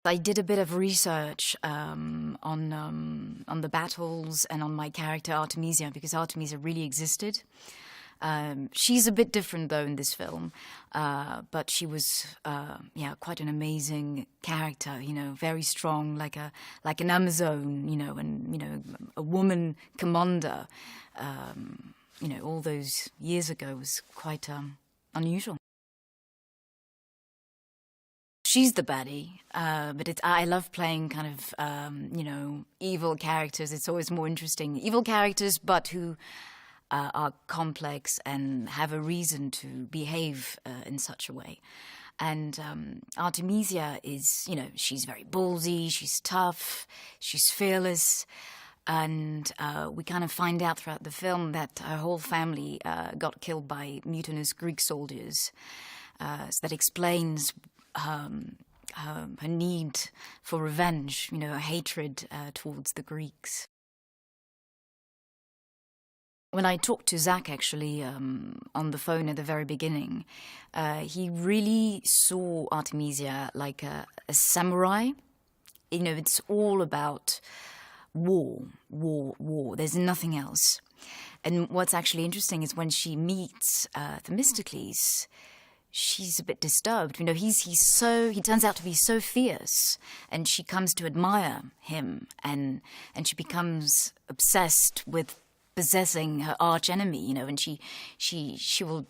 I did a bit of research on the battles and on my character Artemisia, because Artemisia really existed. She's a bit different though in this film, but she was quite an amazing character. You know, very strong, like an Amazon. You know, and a woman commander. All those years ago was quite unusual. She's the baddie, but I love playing kind of, evil characters. It's always more interesting. Evil characters, but who are complex and have a reason to behave in such a way. And Artemisia is, she's very ballsy, she's tough, she's fearless. And we kind of find out throughout the film that her whole family got killed by mutinous Greek soldiers. So that explains her need for revenge, her hatred towards the Greeks. When I talked to Zach, actually, on the phone at the very beginning, he really saw Artemisia like a samurai. It's all about war. There's nothing else. And what's actually interesting is when she meets Themistocles, she's a bit disturbed. He turns out to be so fierce, and she comes to admire him, and she becomes obsessed with possessing her arch enemy, and she will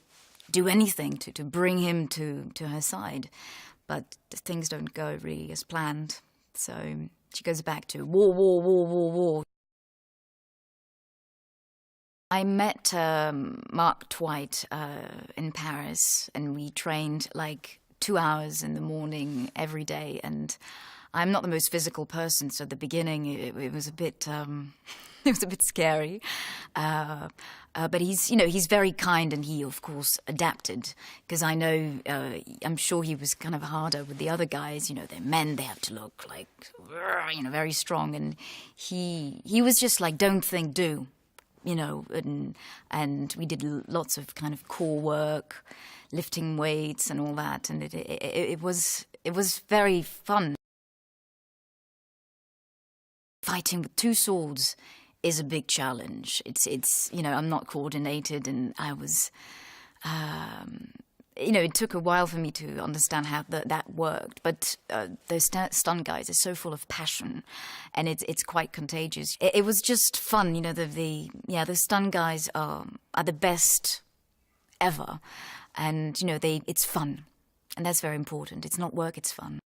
do anything to bring him to her side. But things don't go really as planned. So she goes back to war. I met Mark Twight in Paris, and we trained like 2 hours in the morning every day. And I'm not the most physical person, so at the beginning it was a bit it was a bit scary. But he's very kind, and he of course adapted, because I know I'm sure he was kind of harder with the other guys. They're men; they have to look like very strong, and he was just like, don't think, do. And we did lots of kind of core work, lifting weights and all that, and it was very fun. Fighting with two swords is a big challenge. It's I'm not coordinated, and I was it took a while for me to understand how that worked. But those stunt guys are so full of passion, and it's quite contagious. It was just fun. The stunt guys are the best ever, and it's fun, and that's very important. It's not work; it's fun.